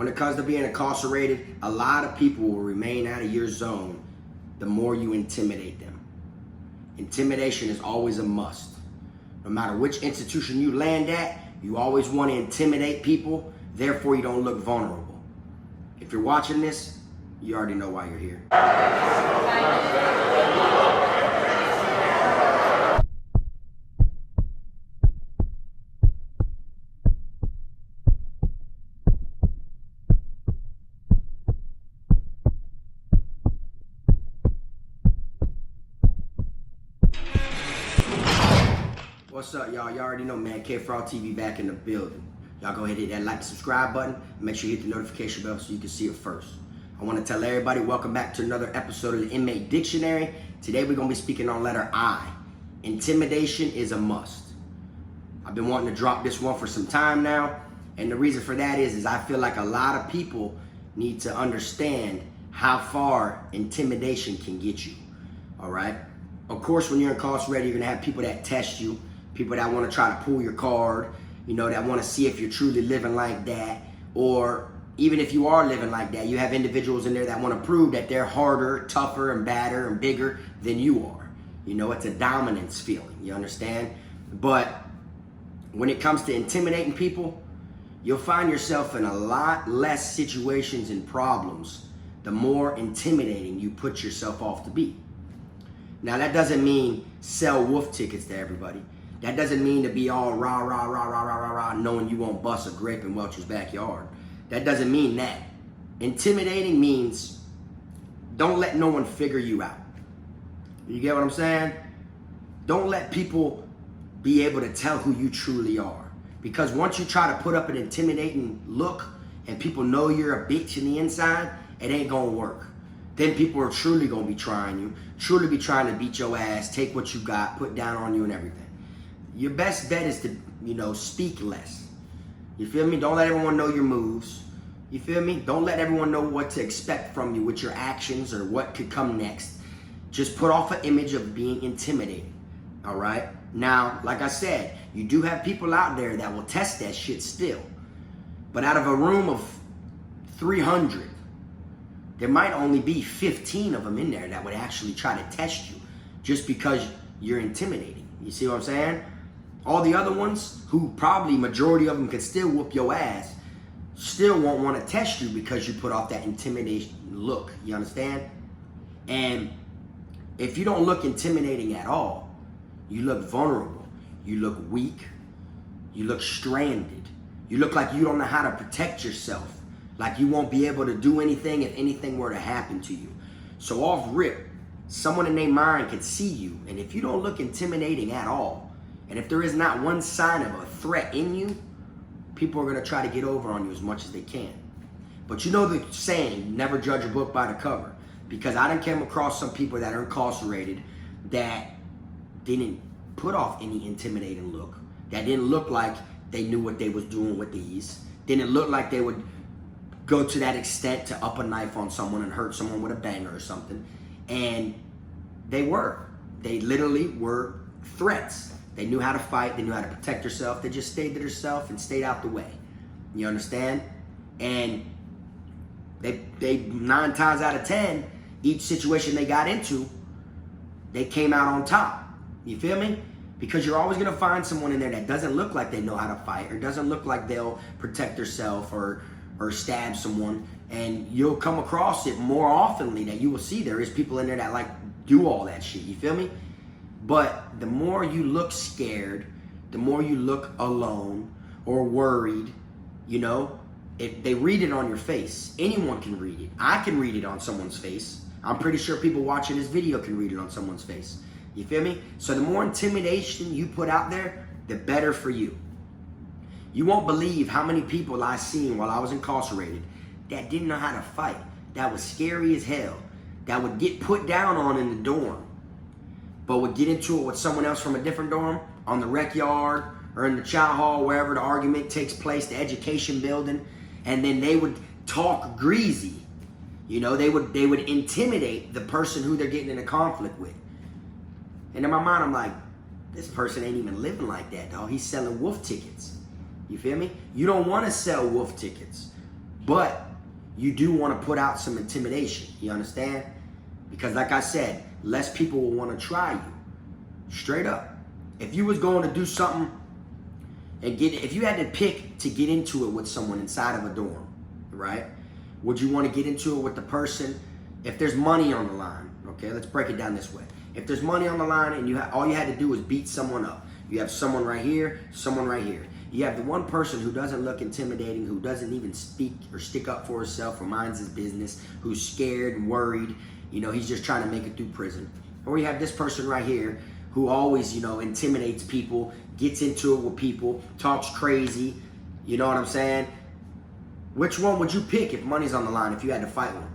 When it comes to being incarcerated, a lot of people will remain out of your zone the more you intimidate them. Intimidation is always a must. No matter which institution you land at, you always want to intimidate people, therefore you don't look vulnerable. If you're watching this, you already know why you're here. What's up, y'all? Y'all already know, man. Kfrogtv back in the building. Y'all go ahead and hit that like and subscribe button. And make sure you hit the notification bell so you can see it first. I want to tell everybody, welcome back to another episode of the INMATE Dictionary. Today we're going to be speaking on letter I. Intimidation is a must. I've been wanting to drop this one for some time now. And the reason for that is I feel like a lot of people need to understand how far intimidation can get you. All right? Of course, when you're incarcerated, you're going to have people that test you. People that want to try to pull your card, you know, that want to see if you're truly living like that. Or even if you are living like that, you have individuals in there that want to prove that they're harder, tougher, and badder, and bigger than you are. You know, it's a dominance feeling, you understand? But when it comes to intimidating people, you'll find yourself in a lot less situations and problems the more intimidating you put yourself off to be. Now, that doesn't mean sell wolf tickets to everybody. That doesn't mean to be all rah, rah, rah, rah, rah, rah, rah, knowing you won't bust a grape in Welcher's backyard. That doesn't mean that. Intimidating means don't let no one figure you out. You get what I'm saying? Don't let people be able to tell who you truly are. Because once you try to put up an intimidating look and people know you're a bitch in the inside, it ain't gonna work. Then people are truly gonna be trying you, truly be trying to beat your ass, take what you got, put down on you and everything. Your best bet is to, you know, speak less. You feel me? Don't let everyone know your moves. You feel me? Don't let everyone know what to expect from you with your actions or what could come next. Just put off an image of being intimidating. All right? Now, like I said, you do have people out there that will test that shit still. But out of a room of 300, there might only be 15 of them in there that would actually try to test you just because you're intimidating. You see what I'm saying? All the other ones, who probably majority of them could still whoop your ass, still won't want to test you because you put off that intimidation look. You understand? And if you don't look intimidating at all, you look vulnerable, you look weak, you look stranded, you look like you don't know how to protect yourself, like you won't be able to do anything if anything were to happen to you. So off rip, someone in their mind could see you, and if you don't look intimidating at all, and if there is not one sign of a threat in you, people are going to try to get over on you as much as they can. But you know the saying, never judge a book by the cover. Because I done came across some people that are incarcerated that didn't put off any intimidating look, that didn't look like they knew what they was doing with ease, didn't look like they would go to that extent to up a knife on someone and hurt someone with a banger or something. And they literally were threats. They knew how to fight, they knew how to protect themselves, they just stayed to themselves and stayed out the way. You understand? And they 9 times out of 10, each situation they got into, they came out on top. You feel me? Because you're always gonna find someone in there that doesn't look like they know how to fight, or doesn't look like they'll protect themselves or stab someone. And you'll come across it more oftenly that you will see there is people in there that like do all that shit. You feel me? But the more you look scared, the more you look alone or worried, you know, if they read it on your face. Anyone can read it. I can read it on someone's face. I'm pretty sure people watching this video can read it on someone's face. You feel me? So the more intimidation you put out there, the better for you. You won't believe how many people I seen while I was incarcerated that didn't know how to fight, that was scary as hell, that would get put down on in the dorm, but would get into it with someone else from a different dorm, on the rec yard, or in the chow hall, wherever the argument takes place, the education building, and then they would talk greasy. You know, they would intimidate the person who they're getting in a conflict with. And in my mind, I'm like, this person ain't even living like that, dog. He's selling wolf tickets. You feel me? You don't want to sell wolf tickets. But you do want to put out some intimidation. You understand? Because like I said, less people will want to try you. Straight up. If you was going to do something and if you had to pick to get into it with someone inside of a dorm, right? Would you want to get into it with the person if there's money on the line? Okay, let's break it down this way. If there's money on the line and all you had to do was beat someone up. You have someone right here, someone right here. You have the one person who doesn't look intimidating, who doesn't even speak or stick up for himself or minds his business, who's scared and worried. You know, he's just trying to make it through prison. Or you have this person right here who always, you know, intimidates people, gets into it with people, talks crazy. You know what I'm saying? Which one would you pick if money's on the line, if you had to fight one?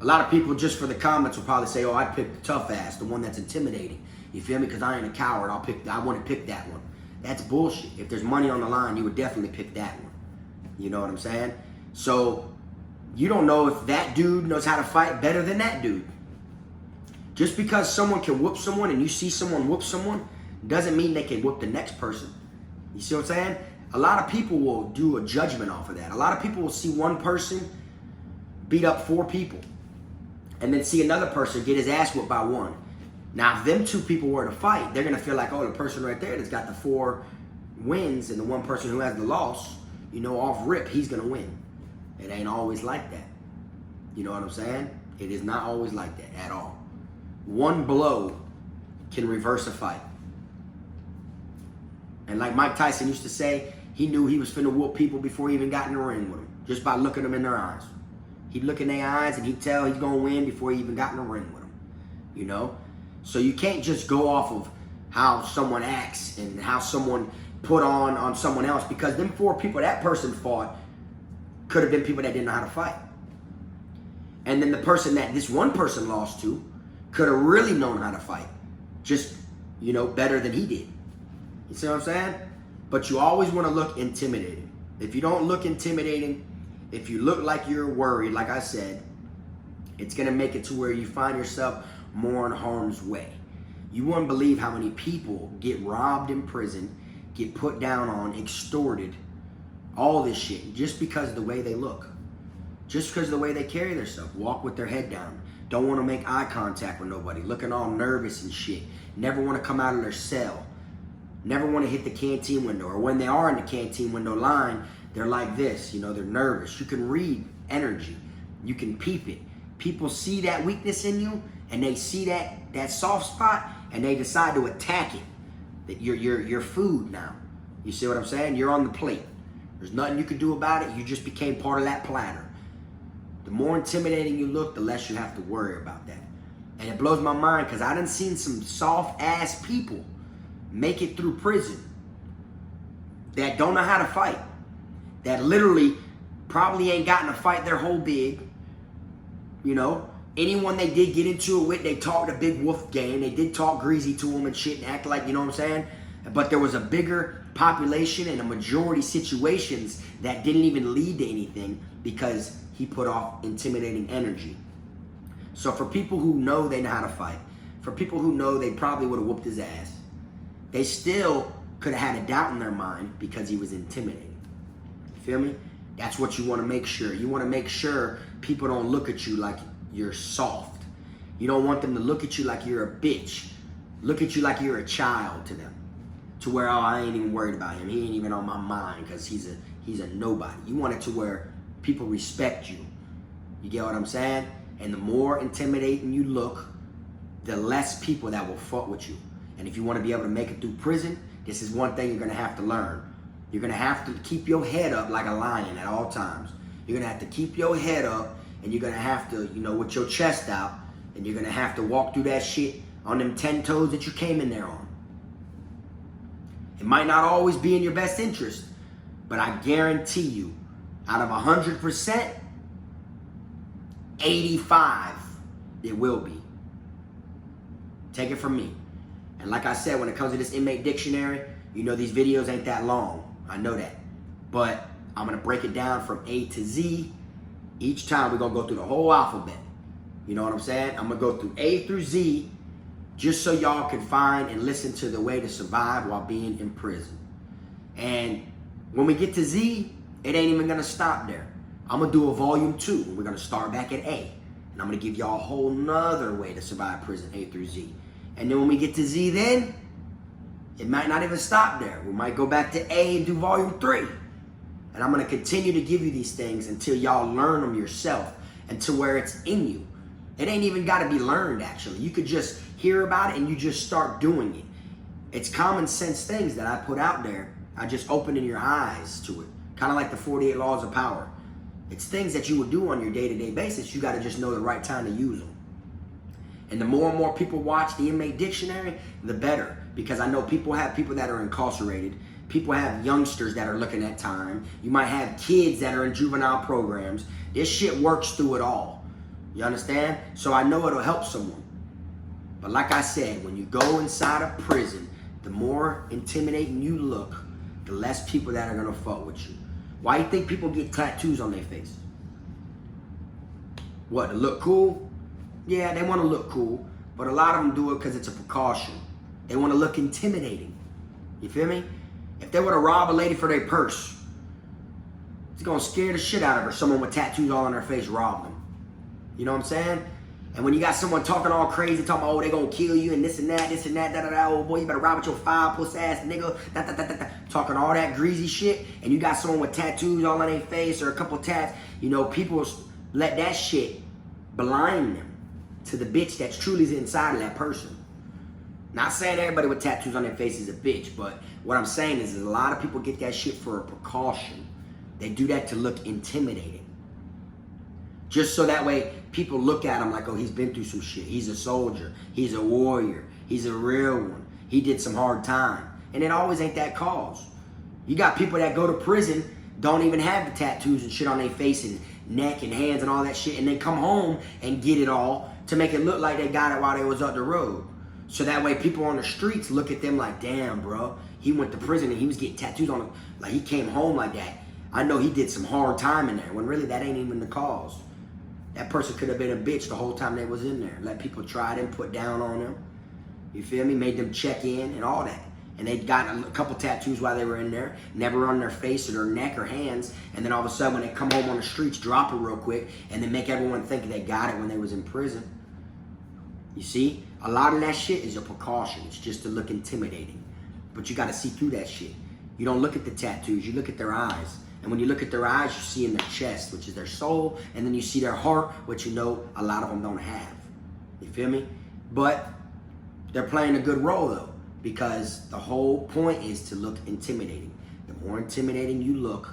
A lot of people, just for the comments, will probably say, oh, I'd pick the tough ass, the one that's intimidating. You feel me? Because I ain't a coward. I want to pick that one. That's bullshit. If there's money on the line, you would definitely pick that one. You know what I'm saying? So you don't know if that dude knows how to fight better than that dude. Just because someone can whoop someone and you see someone whoop someone doesn't mean they can whoop the next person. You see what I'm saying? A lot of people will do a judgment off of that. A lot of people will see one person beat up 4 people and then see another person get his ass whooped by 1. Now, if them 2 people were to fight, they're going to feel like, oh, the person right there that's got the 4 wins and the one person who has the loss, you know, off rip, he's going to win. It ain't always like that. You know what I'm saying? It is not always like that at all. One blow can reverse a fight. And like Mike Tyson used to say, he knew he was finna whoop people before he even got in the ring with them, just by looking them in their eyes. He'd look in their eyes and he'd tell he's gonna win before he even got in the ring with them. You know? So you can't just go off of how someone acts and how someone put on someone else, because them 4 people that person fought could have been people that didn't know how to fight. And then the person that this one person lost to could have really known how to fight, just, you know, better than he did. You see what I'm saying? But you always want to look intimidating. If you don't look intimidating, if you look like you're worried, like I said, it's going to make it to where you find yourself more in harm's way. You wouldn't believe how many people get robbed in prison, get put down on, extorted, all this shit, just because of the way they look. Just because of the way they carry themselves. Walk with their head down. Don't want to make eye contact with nobody. Looking all nervous and shit. Never want to come out of their cell. Never want to hit the canteen window. Or when they are in the canteen window line, they're like this. You know, they're nervous. You can read energy. You can peep it. People see that weakness in you, and they see that soft spot, and they decide to attack it. That you're food now. You see what I'm saying? You're on the plate. There's nothing you can do about it. You just became part of that platter. The more intimidating you look, the less you have to worry about that. And it blows my mind because I done seen some soft ass people make it through prison that don't know how to fight. That literally probably ain't gotten a fight their whole big. You know, anyone they did get into it with, they talked a big wolf game. They did talk greasy to them and shit and act like, you know what I'm saying? But there was a bigger population and a majority situations that didn't even lead to anything because he put off intimidating energy. So for people who know they know how to fight, for people who know they probably would have whooped his ass, they still could have had a doubt in their mind because he was intimidating. You feel me? That's what you want to make sure. You want to make sure people don't look at you like you're soft. You don't want them to look at you like you're a bitch. Look at you like you're a child to them. To where, oh, I ain't even worried about him. He ain't even on my mind because he's a nobody. You want it to where people respect you. You get what I'm saying? And the more intimidating you look, the less people that will fuck with you. And if you want to be able to make it through prison, this is one thing you're going to have to learn. You're going to have to keep your head up like a lion at all times. You're going to have to keep your head up, and you're going to have to, you know, with your chest out, and you're going to have to walk through that shit on them 10 toes that you came in there on. It might not always be in your best interest, but I guarantee you, out of 100%, 85, it will be. Take it from me. And like I said, when it comes to this inmate dictionary, you know these videos ain't that long. I know that. But I'm going to break it down from A to Z. Each time we're going to go through the whole alphabet. You know what I'm saying? I'm going to go through A through Z just so y'all can find and listen to the way to survive while being in prison. And when we get to Z, it ain't even gonna stop there. I'm gonna do a volume 2. We're gonna start back at A. And I'm gonna give y'all a whole nother way to survive prison, A through Z. And then when we get to Z then, it might not even stop there. We might go back to A and do volume 3. And I'm gonna continue to give you these things until y'all learn them yourself and to where it's in you. It ain't even gotta be learned actually. You could just hear about it and you just start doing it. It's common sense things that I put out there. I just opening your eyes to it. Kind of like the 48 laws of power. It's things that you would do on your day-to-day basis. You gotta just know the right time to use them. And the more and more people watch the Inmate Dictionary, the better. Because I know people have people that are incarcerated. People have youngsters that are looking at time. You might have kids that are in juvenile programs. This shit works through it all. You understand? So I know it'll help someone. But like I said, when you go inside a prison, the more intimidating you look, the less people that are gonna fuck with you. Why you think people get tattoos on their face? What, to look cool? Yeah, they wanna look cool, but a lot of them do it because it's a precaution. They wanna look intimidating. You feel me? If they were to rob a lady for their purse, it's gonna scare the shit out of her. Someone with tattoos all on their face rob them. You know what I'm saying? And when you got someone talking all crazy, talking about, oh, they gonna kill you and this and that, da da da, oh boy, you better rob with your 5 puss ass nigga, da da da da da, talking all that greasy shit, and you got someone with tattoos all on their face or a couple tats, you know, people let that shit blind them to the bitch that's truly inside of that person. Not saying everybody with tattoos on their face is a bitch, but what I'm saying is a lot of people get that shit for a precaution. They do that to look intimidating. Just so that way people look at him like, oh, he's been through some shit. He's a soldier. He's a warrior. He's a real one. He did some hard time. And it always ain't that cause. You got people that go to prison, don't even have the tattoos and shit on their face and neck and hands and all that shit, and they come home and get it all to make it look like they got it while they was up the road. So that way people on the streets look at them like, damn, bro, he went to prison and he was getting tattoos on him. Like, he came home like that. I know he did some hard time in there, when really that ain't even the cause. That person could have been a bitch the whole time they was in there. Let people try them, put down on them. You feel me? Made them check in and all that. And they got a couple tattoos while they were in there, never on their face or their neck or hands. And then all of a sudden when they come home on the streets, drop it real quick and then make everyone think they got it when they was in prison. You see? A lot of that shit is a precaution. It's just to look intimidating. But you got to see through that shit. You don't look at the tattoos. You look at their eyes. And when you look at their eyes, you see in their chest, which is their soul, and then you see their heart, which you know a lot of them don't have. You feel me? But they're playing a good role though, because the whole point is to look intimidating. The more intimidating you look,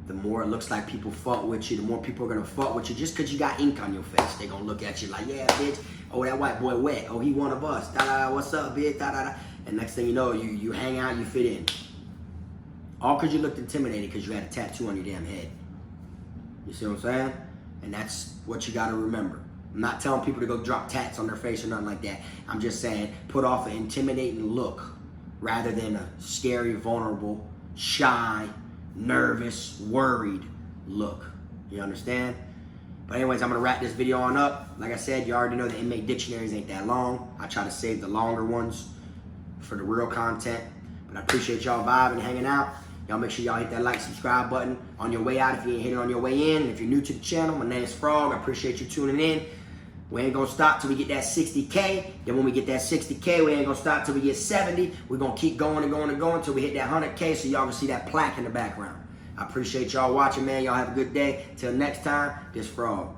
the more it looks like people fuck with you, the more people are gonna fuck with you just because you got ink on your face. They gonna look at you like, yeah, bitch, oh, that white boy wet, oh, he one of us, da-da-da, what's up, bitch, da-da-da. And next thing you know, you hang out, you fit in. All because you looked intimidated because you had a tattoo on your damn head. You see what I'm saying? And that's what you got to remember. I'm not telling people to go drop tats on their face or nothing like that. I'm just saying put off an intimidating look rather than a scary, vulnerable, shy, nervous, worried look. You understand? But anyways, I'm going to wrap this video on up. Like I said, you already know the Inmate Dictionaries ain't that long. I try to save the longer ones for the real content. But I appreciate y'all vibing and hanging out. Y'all make sure y'all hit that like, subscribe button on your way out if you ain't hit it on your way in. And if you're new to the channel, my name is Frog. I appreciate you tuning in. We ain't gonna stop till we get that 60K. Then when we get that 60K, we ain't gonna stop till we get 70. We're gonna keep going and going and going till we hit that 100K so y'all can see that plaque in the background. I appreciate y'all watching, man. Y'all have a good day. Till next time, this Frog.